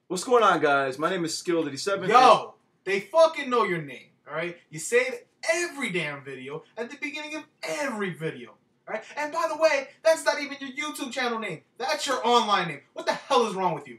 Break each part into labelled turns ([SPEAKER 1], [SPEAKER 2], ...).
[SPEAKER 1] What's going on, guys? My name is Skill87.
[SPEAKER 2] Yo, they fucking know your name, alright? You say it every damn video, at the beginning of every video, alright? And by the way, that's not even your YouTube channel name. That's your online name. What the hell is wrong with you?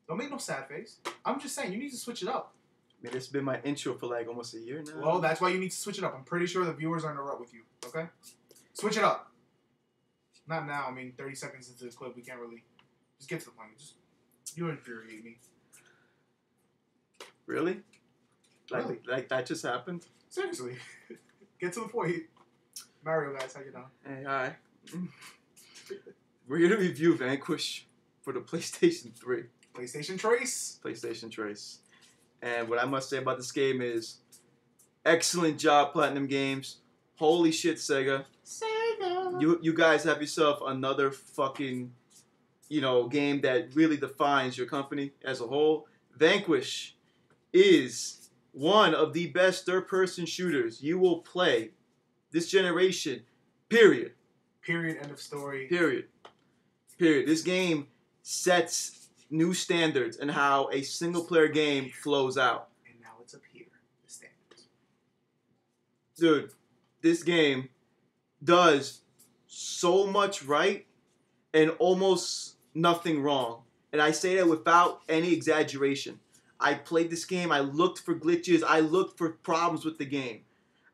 [SPEAKER 2] Don't make no sad face. I'm just saying, you need to switch it up.
[SPEAKER 1] Man, it's been my intro for like almost a year now.
[SPEAKER 2] Well, that's why you need to switch it up. I'm pretty sure the viewers are in a rut with you, okay? Switch it up. Not now. I mean, 30 seconds into the clip, we can't really... Just get to the point. You infuriate me.
[SPEAKER 1] Really? Like that just happened?
[SPEAKER 2] Seriously. Get to the point. Mario, guys, how you doing?
[SPEAKER 1] Hey, hi. We're here to review Vanquish for the PlayStation 3.
[SPEAKER 2] PlayStation Trace.
[SPEAKER 1] PlayStation Trace. And what I must say about this game is, excellent job, Platinum Games. Holy shit, SEGA.
[SPEAKER 2] SEGA.
[SPEAKER 1] You guys have yourself another fucking, game that really defines your company as a whole. Vanquish is one of the best third-person shooters you will play this generation, period.
[SPEAKER 2] Period, end of story.
[SPEAKER 1] Period. Period. This game sets new standards in how a single-player game flows out.
[SPEAKER 2] And now it's up here, the standards.
[SPEAKER 1] Dude, this game does so much right and almost nothing wrong. And I say that without any exaggeration. I played this game, I looked for glitches, I looked for problems with the game.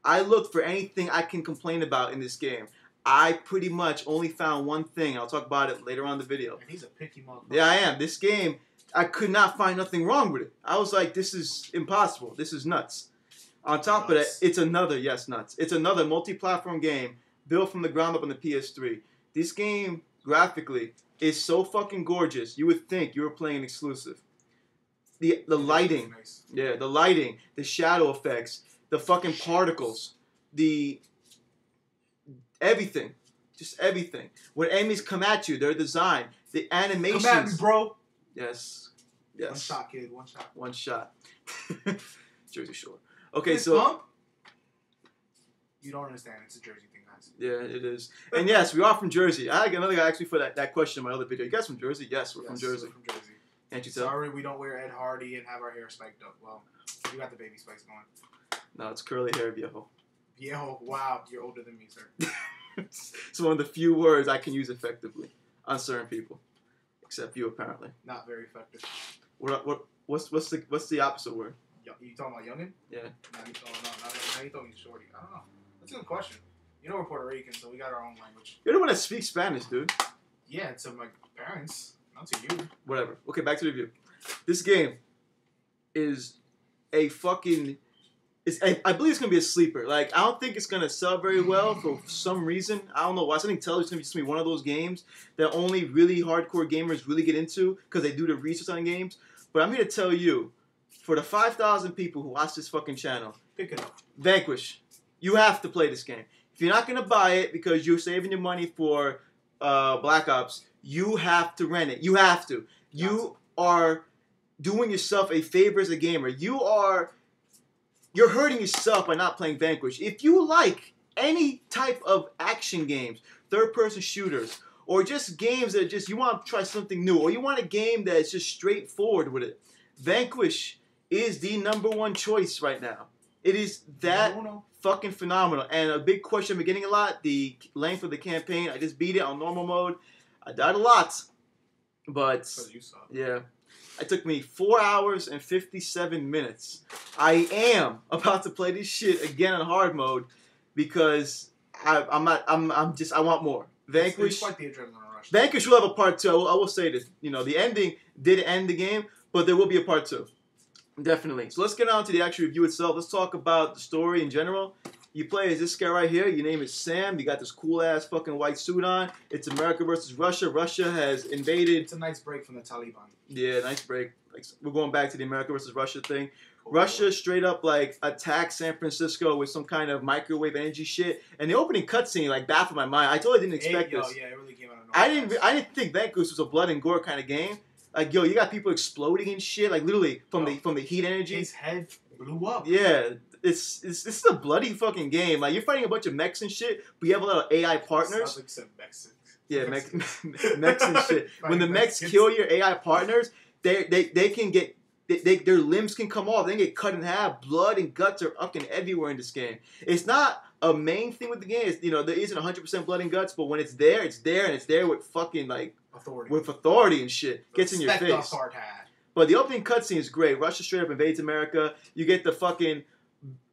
[SPEAKER 1] I looked for anything I can complain about in this game. I pretty much only found one thing. I'll talk about it later on in the video.
[SPEAKER 2] And he's a picky motherfucker.
[SPEAKER 1] Yeah, I am. This game, I could not find nothing wrong with it. I was like, this is impossible. This is nuts. On top of that, it's another, yes, nuts. It's another multi-platform game built from the ground up on the PS3. This game, graphically, is so fucking gorgeous. You would think you were playing an exclusive. The lighting,
[SPEAKER 2] Nice.
[SPEAKER 1] yeah, the lighting, the shadow effects, the fucking particles, the everything, just everything. When enemies come at you, their design, the animations.
[SPEAKER 2] Come at me, bro.
[SPEAKER 1] Yes.
[SPEAKER 2] One shot, kid. One shot.
[SPEAKER 1] One shot. Jersey Shore. Okay,
[SPEAKER 2] This
[SPEAKER 1] so
[SPEAKER 2] bump? You don't understand. It's a Jersey thing, guys.
[SPEAKER 1] yeah, it is. And yes, we are from Jersey. I had another guy actually for that question in my other video. You guys from Jersey? Yes, we're from Jersey.
[SPEAKER 2] We're from Jersey.
[SPEAKER 1] Can't you tell?
[SPEAKER 2] Sorry, we don't wear Ed Hardy and have our hair spiked up. Well, you got the baby spikes going.
[SPEAKER 1] No, it's curly hair, viejo.
[SPEAKER 2] Yo, wow, you're older than me, sir.
[SPEAKER 1] It's one of the few words I can use effectively on certain people, except you apparently.
[SPEAKER 2] Not very effective.
[SPEAKER 1] What's the opposite word?
[SPEAKER 2] You talking about youngin?
[SPEAKER 1] Yeah.
[SPEAKER 2] Now you talking shorty. I don't know. That's a good question. You know we're Puerto Rican, so we got our own language.
[SPEAKER 1] You're the one that speaks Spanish, dude.
[SPEAKER 2] Yeah, to my parents, not to you.
[SPEAKER 1] Whatever. Okay, back to the review. This game is a fucking... I believe it's going to be a sleeper. Like, I don't think it's going to sell very well for some reason. I don't know why. Something tells me it's going to be one of those games that only really hardcore gamers really get into because they do the research on games. But I'm here to tell you, for the 5,000 people who watch this fucking channel,
[SPEAKER 2] pick it up.
[SPEAKER 1] Vanquish, you have to play this game. If you're not going to buy it because you're saving your money for Black Ops, you have to rent it. You have to. You are doing yourself a favor as a gamer. You're hurting yourself by not playing Vanquish. If you like any type of action games, third-person shooters, or just games that just you want to try something new, or you want a game that's just straightforward with it, Vanquish is the #1 choice right now. It is that fucking phenomenal. And a big question I'm getting a lot, the length of the campaign. I just beat it on normal mode. I died a lot, but yeah. It took me 4 hours and 57 minutes. I am about to play this shit again on hard mode because I want more. Vanquish.
[SPEAKER 2] It's quite the adrenaline rush.
[SPEAKER 1] Vanquish will have a part 2. I will say this. The ending did end the game, but there will be a part 2. Definitely. So let's get on to the actual review itself. Let's talk about the story in general. You play as this guy right here. Your name is Sam. You got this cool-ass fucking white suit on. It's America versus Russia. Russia has invaded.
[SPEAKER 2] It's a nice break from the Taliban.
[SPEAKER 1] Yeah, nice break. Like, we're going back to the America versus Russia thing. Russia straight up like attacked San Francisco with some kind of microwave energy shit. And the opening cutscene like baffled my mind. I totally didn't expect this.
[SPEAKER 2] Yeah, it really came out of nowhere.
[SPEAKER 1] I didn't think Vanquish was a blood and gore kind of game. Like, yo, you got people exploding and shit. Like literally from the heat energy.
[SPEAKER 2] His head blew up.
[SPEAKER 1] Yeah. This is a bloody fucking game. Like, you're fighting a bunch of mechs and shit, but you have a lot of AI partners.
[SPEAKER 2] Sounds like some Mexicans.
[SPEAKER 1] Yeah, mechs and shit. When the mechs kill your AI partners, they can get. Their limbs can come off. They can get cut in half. Blood and guts are fucking everywhere in this game. It's not a main thing with the game. It's, there isn't 100% blood and guts, but when it's there, and it's there with fucking like
[SPEAKER 2] authority.
[SPEAKER 1] With authority and shit. Gets in your face. But the opening cutscene is great. Russia straight up invades America. You get the fucking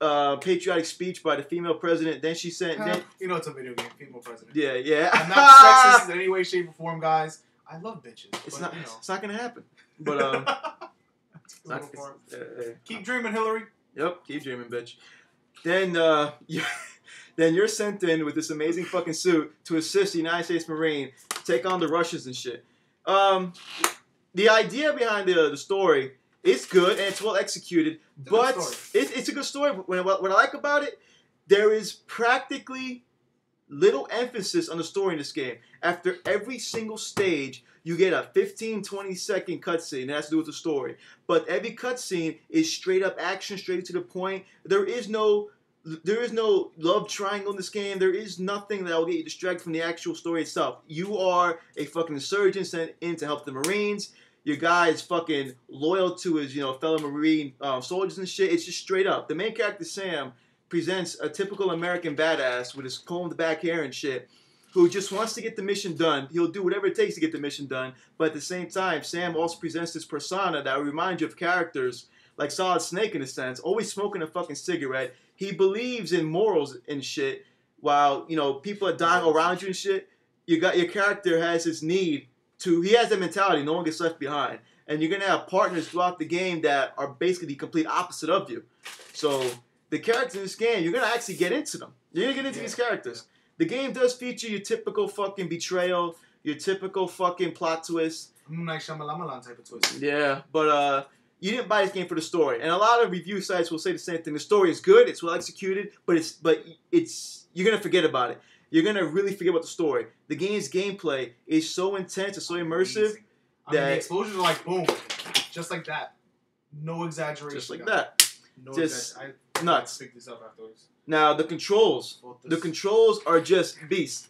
[SPEAKER 1] patriotic speech by the female president. Then she sent.
[SPEAKER 2] It's a video game. Female president.
[SPEAKER 1] Yeah.
[SPEAKER 2] I'm not sexist in any way, shape, or form, guys. I love bitches.
[SPEAKER 1] It's not gonna happen. But
[SPEAKER 2] keep dreaming, Hillary.
[SPEAKER 1] Yep, keep dreaming, bitch. Then then you're sent in with this amazing fucking suit to assist the United States Marine take on the Russians and shit. The idea behind the story is good and it's well executed, but it's a good story. What I like about it, there is practically little emphasis on the story in this game. After every single stage, you get a 15-20 second cutscene that has to do with the story. But every cutscene is straight up action, straight to the point. There is no love triangle in this game. There is nothing that will get you distracted from the actual story itself. You are a fucking insurgent sent in to help the Marines. Your guy is fucking loyal to his fellow Marine soldiers and shit. It's just straight up. The main character, Sam, presents a typical American badass with his combed back hair and shit, who just wants to get the mission done. He'll do whatever it takes to get the mission done. But at the same time, Sam also presents this persona that will remind you of characters like Solid Snake in a sense, always smoking a fucking cigarette. He believes in morals and shit, while people are dying around you and shit. Your character has this need to. He has that mentality. No one gets left behind, and you're gonna have partners throughout the game that are basically the complete opposite of you. So the characters in this game, you're gonna actually get into them. You're gonna get into these characters. The game does feature your typical fucking betrayal, your typical fucking plot twist.
[SPEAKER 2] Nice Shyamalan type of twist.
[SPEAKER 1] Yeah, but you didn't buy this game for the story, and a lot of review sites will say the same thing. The story is good, it's well executed, but it's you're gonna forget about it. You're gonna really forget about the story. The game's gameplay is so intense, it's so immersive.
[SPEAKER 2] The explosions are like boom, just like that. No exaggeration.
[SPEAKER 1] Just like that.
[SPEAKER 2] No
[SPEAKER 1] just
[SPEAKER 2] nuts. Pick this up afterwards.
[SPEAKER 1] Now the controls are just beast.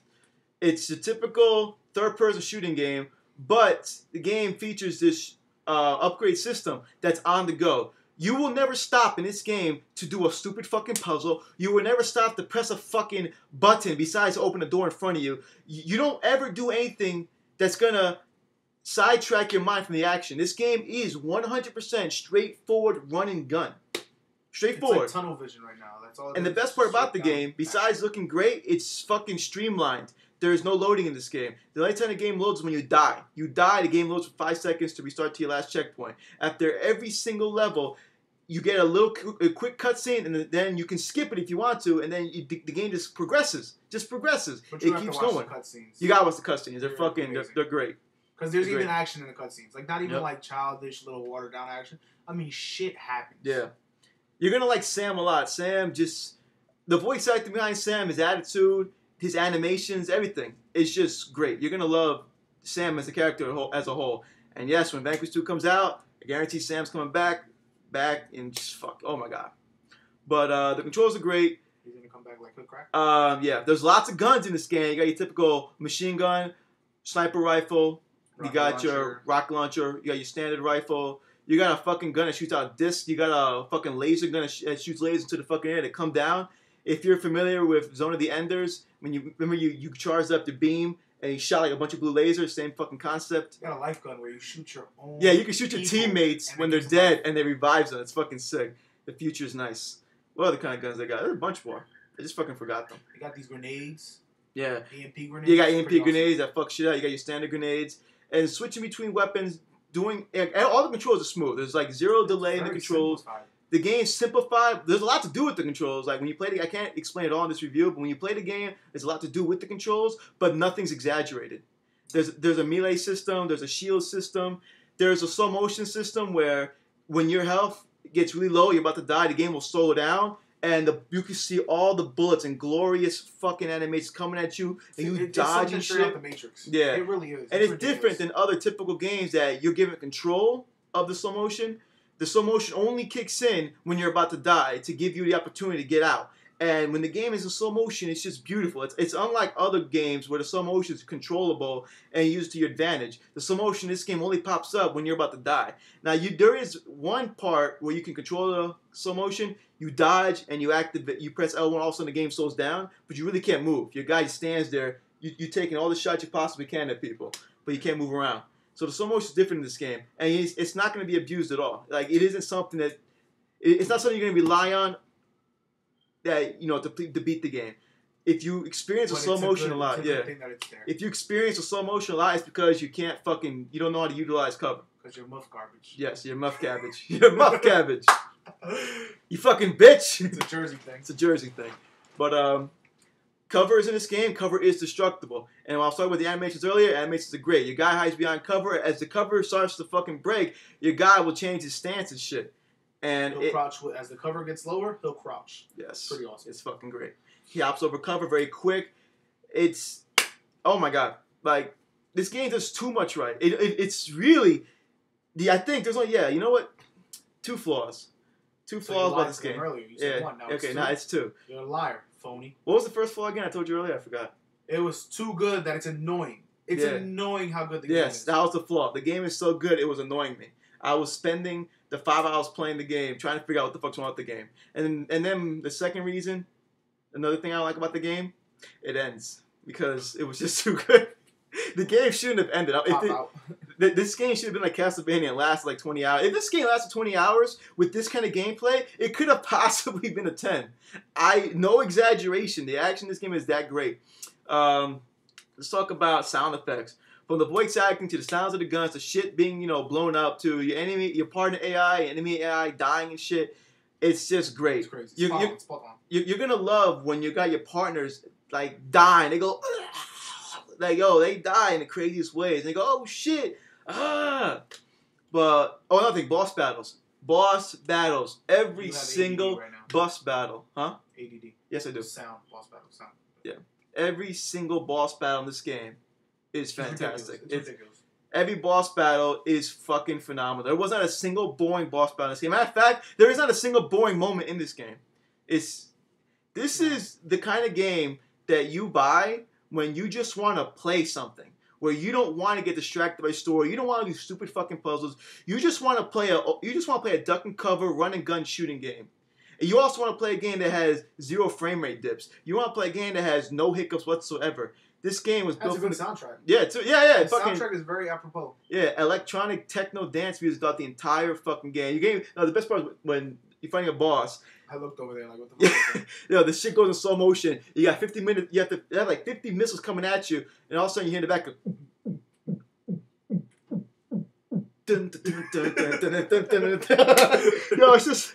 [SPEAKER 1] It's a typical third-person shooting game, but the game features this upgrade system that's on the go. You will never stop in this game to do a stupid fucking puzzle. You will never stop to press a fucking button besides open a door in front of you. You don't ever do anything that's gonna sidetrack your mind from the action. This game is 100% straightforward run and gun. Straightforward.
[SPEAKER 2] It's like tunnel vision right now. That's all.
[SPEAKER 1] And the best part about the game, besides looking great, it's fucking streamlined. There is no loading in this game. The only time the game loads is when you die. You die, the game loads for 5 seconds to restart to your last checkpoint. After every single level, you get a quick cutscene, and then you can skip it if you want to, and then the game just progresses. Just progresses.
[SPEAKER 2] But you
[SPEAKER 1] it keeps
[SPEAKER 2] have to watch
[SPEAKER 1] going.
[SPEAKER 2] The cutscenes.
[SPEAKER 1] You gotta watch the cutscenes. They're great.
[SPEAKER 2] Because there's even action in the cutscenes. Like, not even like childish little watered down action. I mean, shit happens.
[SPEAKER 1] Yeah. You're gonna like Sam a lot. Sam the voice acting behind Sam, his attitude, his animations, everything. It's just great. You're gonna love Sam as a character as a whole. And yes, when Vanquish 2 comes out, I guarantee Sam's coming back and just fuck. Oh my god. But the controls are great.
[SPEAKER 2] He's gonna come back like hook crack.
[SPEAKER 1] Yeah. There's lots of guns in this game. You got your typical machine gun, sniper rifle. You got your rocket launcher. You got your standard rifle. You got a fucking gun that shoots out discs. You got a fucking laser gun that shoots lasers into the fucking air that come down. If you're familiar with Zone of the Enders, when you charged up the beam and you shot like a bunch of blue lasers, same fucking concept.
[SPEAKER 2] You got a life gun where you shoot your own.
[SPEAKER 1] Yeah, you can shoot your teammates when they're dead and they revive them. It's fucking sick. The future's nice. What other kind of guns they got? There's a bunch more. I just fucking forgot them.
[SPEAKER 2] You got these grenades.
[SPEAKER 1] Yeah.
[SPEAKER 2] EMP grenades.
[SPEAKER 1] You got EMP grenades that fuck shit out. You got your standard grenades. And switching between weapons, all the controls are smooth. There's like zero delay in the controls.
[SPEAKER 2] Simplified.
[SPEAKER 1] The game's simplified. There's a lot to do with the controls. Like when you play I can't explain it all in this review, but when you play the game, there's a lot to do with the controls, but nothing's exaggerated. There's a melee system, there's a shield system, there's a slow motion system where when your health gets really low, you're about to die, the game will slow down, and you can see all the bullets and glorious fucking animations coming at you, and you dodge and shit.
[SPEAKER 2] Out the Matrix.
[SPEAKER 1] Yeah,
[SPEAKER 2] it really is.
[SPEAKER 1] And it's different than other typical games that you're given control of the slow motion. The slow motion only kicks in when you're about to die to give you the opportunity to get out. And when the game is in slow motion, it's just beautiful. It's unlike other games where the slow motion is controllable and you use it to your advantage. The slow motion in this game only pops up when you're about to die. Now, there is one part where you can control the slow motion. You dodge and you activate. You press L1, all of a sudden the game slows down, but you really can't move. Your guy stands there. You're taking all the shots you possibly can at people, but you can't move around. So the slow motion is different in this game, and it's not going to be abused at all. Like, it isn't something that it's not something you're going to rely on. That to beat the game. If you experience a slow motion a lot, yeah. If you experience a slow motion a lot, it's because you don't know how to utilize cover.
[SPEAKER 2] Because you're muff garbage.
[SPEAKER 1] Yes, you're muff cabbage. You're muff cabbage. You fucking bitch.
[SPEAKER 2] It's a Jersey thing.
[SPEAKER 1] It's a Jersey thing. But cover is in this game. Cover is destructible. And while I was talking about the animations earlier, animations are great. Your guy hides behind cover. As the cover starts to fucking break, your guy will change his stance and shit. And
[SPEAKER 2] he'll crouch as the cover gets lower. He'll crouch.
[SPEAKER 1] Yes,
[SPEAKER 2] pretty awesome.
[SPEAKER 1] It's fucking great. He hops over cover very quick. It's oh my god, like this game does too much right. It's really I think there's only you know what, two flaws about this game.
[SPEAKER 2] Earlier. You said one. Now
[SPEAKER 1] okay, now it's two.
[SPEAKER 2] You're a liar, phony.
[SPEAKER 1] What was the first flaw again? I told you earlier. I forgot.
[SPEAKER 2] It was too good that it's annoying. It's annoying how good the game is.
[SPEAKER 1] Yes, that was the flaw. The game is so good it was annoying me. I was spending the 5 hours playing the game, trying to figure out what the fuck's wrong with the game. And then the second reason, another thing I like about the game, it ends. Because it was just too good. The game shouldn't have ended. This game should have been like Castlevania and lasted like 20 hours. If this game lasted 20 hours with this kind of gameplay, it could have possibly been a 10. No exaggeration. The action in this game is that great. Let's talk about sound effects. From the voice acting to the sounds of the guns, to shit being, blown up, to your partner AI, enemy AI dying and shit. It's just great.
[SPEAKER 2] It's crazy.
[SPEAKER 1] You're gonna love when you got your partners like dying. They go like they die in the craziest ways. And they go, oh shit, But another thing, boss battles. Every single boss battle, huh?
[SPEAKER 2] ADD.
[SPEAKER 1] Yes, I do.
[SPEAKER 2] Boss battle.
[SPEAKER 1] Yeah. Every single boss battle in this game is fantastic.
[SPEAKER 2] It's ridiculous.
[SPEAKER 1] Every boss battle is fucking phenomenal. There was not a single boring boss battle in this game. Matter of fact, there is not a single boring moment in this game. This is the kind of game that you buy when you just want to play something. Where you don't want to get distracted by story. You don't want to do stupid fucking puzzles. You just want to play a duck and cover, run and gun shooting game. And you also want to play a game that has 0 frame rate dips. You want to play a game that has no hiccups whatsoever. This game was built
[SPEAKER 2] for the soundtrack.
[SPEAKER 1] Yeah,
[SPEAKER 2] the soundtrack is very apropos.
[SPEAKER 1] Yeah, electronic techno dance music throughout the entire fucking game. The best part is when you're fighting a boss.
[SPEAKER 2] I looked over there like, what the fuck?
[SPEAKER 1] The shit goes in slow motion. You got 50 minutes. You have like 50 missiles coming at you, and all of a sudden you hear in the back. It's just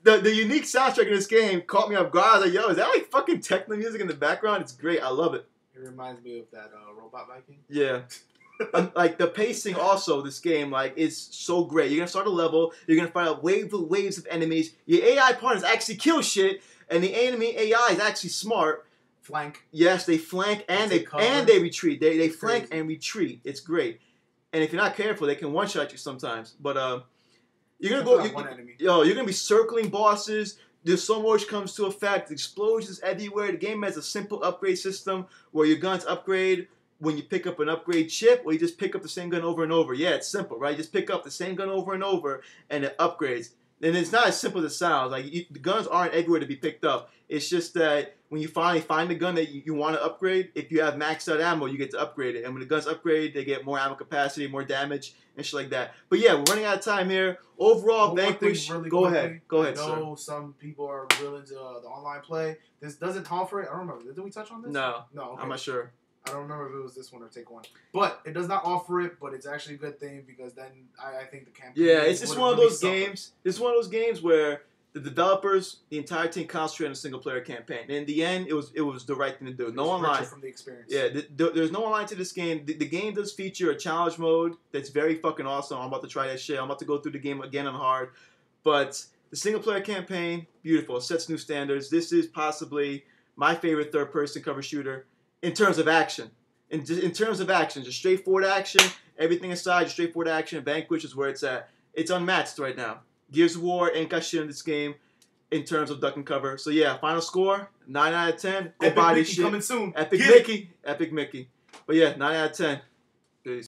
[SPEAKER 1] the unique soundtrack in this game caught me off guard. I was like, is that like fucking techno music in the background? It's great. I love it.
[SPEAKER 2] It reminds me of that Robot Viking.
[SPEAKER 1] Yeah. Like the pacing also, this game is so great. You're gonna start a level, you're gonna find out waves of enemies. Your AI partners actually kill shit, and the enemy AI is actually smart.
[SPEAKER 2] Flank.
[SPEAKER 1] Yes, they flank and they retreat. They flank and retreat. It's great. And if you're not careful, they can one-shot you sometimes. But you're gonna be circling bosses. The slow motion comes to effect. Explosions everywhere. The game has a simple upgrade system where your guns upgrade when you pick up an upgrade chip, or you just pick up the same gun over and over. Yeah, it's simple, right? You just pick up the same gun over and over, and it upgrades. And it's not as simple as it sounds. The guns aren't everywhere to be picked up. It's just that when you finally find the gun that you want to upgrade, if you have maxed out ammo, you get to upgrade it. And when the guns upgrade, they get more ammo capacity, more damage, and shit like that. But yeah, we're running out of time here. Overall, Vanquish, go ahead,
[SPEAKER 2] I know some people are willing to the online play. This doesn't offer it. I don't remember. Did we touch on this?
[SPEAKER 1] No.
[SPEAKER 2] Okay.
[SPEAKER 1] I'm not sure.
[SPEAKER 2] I don't remember if it was this one or Take One. But it does not offer it, but it's actually a good thing because then I think the campaign...
[SPEAKER 1] Yeah, it's just one of those games. It's one of those games where the developers, the entire team concentrated on a single-player campaign. And in the end, it was the right thing to do. No online.
[SPEAKER 2] From the experience.
[SPEAKER 1] Yeah, there's no online to this game. The game does feature a challenge mode that's very fucking awesome. I'm about to try that shit. I'm about to go through the game again on hard. But the single-player campaign, beautiful. It sets new standards. This is possibly my favorite third-person cover shooter. In terms of action. In terms of action, just straightforward action, everything aside, just straightforward action. Vanquish is where it's at. It's unmatched right now. Gears of War ain't got shit in this game. in terms of duck and cover. So yeah, final score 9 out of 10. Go
[SPEAKER 2] Epic
[SPEAKER 1] buy
[SPEAKER 2] Mickey
[SPEAKER 1] this shit.
[SPEAKER 2] coming soon.
[SPEAKER 1] Epic
[SPEAKER 2] Get
[SPEAKER 1] Mickey, Epic Mickey. But yeah, 9 out of 10.